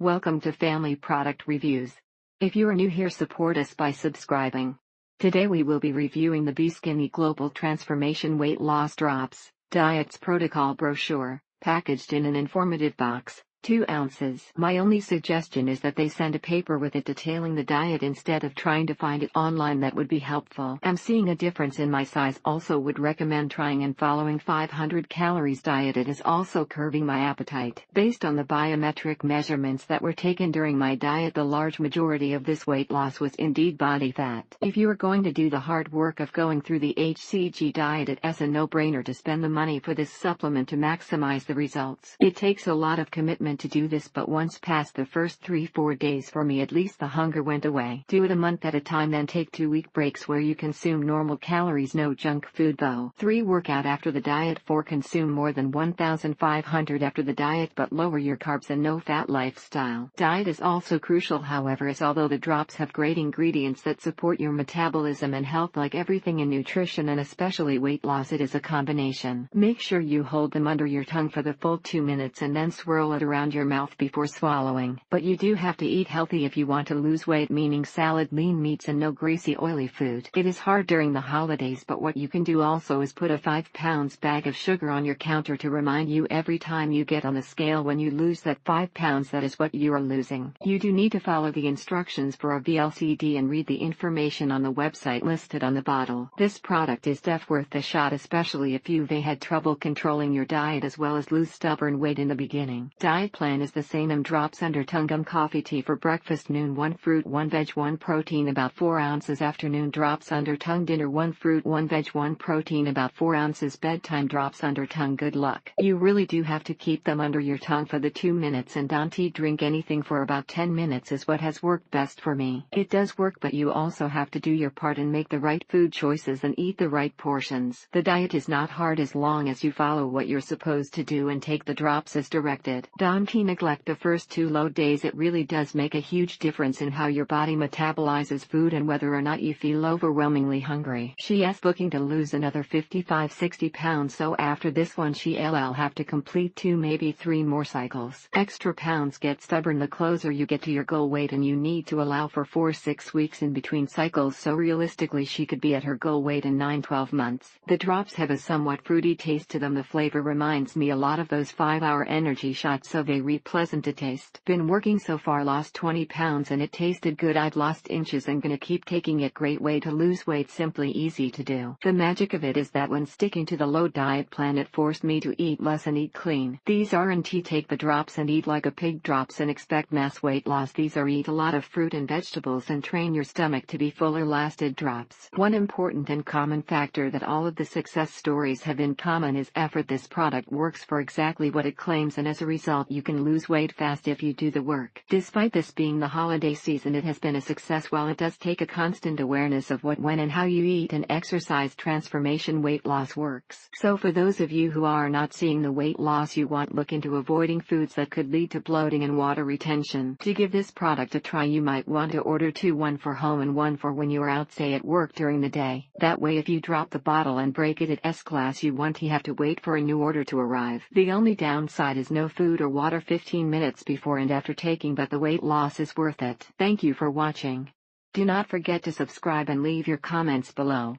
Welcome to Family Product Reviews. If you are new here, support us by subscribing. Today we will be reviewing the BSkinny Global Transformation Weight Loss Drops, Diets Protocol Brochure, packaged in an informative box, 2 ounces. My only suggestion is that they send a paper with it detailing the diet instead of trying to find it online. That would be helpful. I'm seeing a difference in my size. Also would recommend trying and following 500 calories diet. It is also curbing my appetite. Based on the biometric measurements that were taken during my diet, the large majority of this weight loss was indeed body fat. If you are going to do the hard work of going through the HCG diet, it's a no-brainer to spend the money for this supplement to maximize the results. It takes a lot of commitment to do this, but once past the first 3-4 days, for me at least, the hunger went away. Do it a month at a time, then take 2-week breaks where you consume normal calories, no junk food though. 3 workout after the diet. 4 consume more than 1,500 after the diet but lower your carbs and no fat lifestyle. Diet is also crucial, however, as although the drops have great ingredients that support your metabolism and health, like everything in nutrition and especially weight loss, it is a combination. Make sure you hold them under your tongue for the full 2 minutes and then swirl it around your mouth before swallowing. But you do have to eat healthy if you want to lose weight, meaning salad, lean meats and no greasy oily food. It is hard during the holidays, but what you can do also is put a 5-pound bag of sugar on your counter to remind you every time you get on the scale when you lose that 5 pounds that is what you are losing. You do need to follow the instructions for a VLCD and read the information on the website listed on the bottle. This product is def worth the shot, especially if you've had trouble controlling your diet as well as lose stubborn weight in the beginning. Diet plan is the same. Drops under tongue. Coffee, tea for breakfast. Noon 1 fruit 1 veg 1 protein about 4 ounces. Afternoon drops under tongue. Dinner 1 fruit 1 veg 1 protein about 4 ounces. Bedtime drops under tongue. Good luck. You really do have to keep them under your tongue for the 2 minutes and don't drink anything for about 10 minutes is what has worked best for me. It does work, but you also have to do your part and make the right food choices and eat the right portions. The diet is not hard as long as you follow what you're supposed to do and take the drops as directed. Don't neglect the first 2 load days. It really does make a huge difference in how your body metabolizes food and whether or not you feel overwhelmingly hungry. She is looking to lose another 55-60 pounds, so after this one she'll have to complete 2, maybe 3 more cycles. Extra pounds get stubborn the closer you get to your goal weight, and you need to allow for 4-6 weeks in between cycles, so realistically she could be at her goal weight in 9-12 months. The drops have a somewhat fruity taste to them. The flavor reminds me a lot of those 5-hour energy shots, so they pleasant to taste. Been working so far, lost 20 pounds and it tasted good. I've lost inches and gonna keep taking it. Great way to lose weight, simply easy to do. The magic of it is that when sticking to the low diet plan, it forced me to eat less and eat clean. These aren't take the drops and eat like a pig drops and expect mass weight loss. These are eat a lot of fruit and vegetables and train your stomach to be fuller lasted drops. One important and common factor that all of the success stories have in common is effort. This product works for exactly what it claims, and as a result you can lose weight fast if you do the work. Despite this being the holiday season, it has been a success. While it does take a constant awareness of what, when and how you eat and exercise, transformation weight loss works. So for those of you who are not seeing the weight loss you want, look into avoiding foods that could lead to bloating and water retention. To give this product a try, you might want to order 2, 1 for home and 1 for when you are out, say at work during the day. That way if you drop the bottle and break it at S-class, you won't have to wait for a new order to arrive. The only downside is no food or water 15 minutes before and after taking, but the weight loss is worth it. Thank you for watching. Do not forget to subscribe and leave your comments below.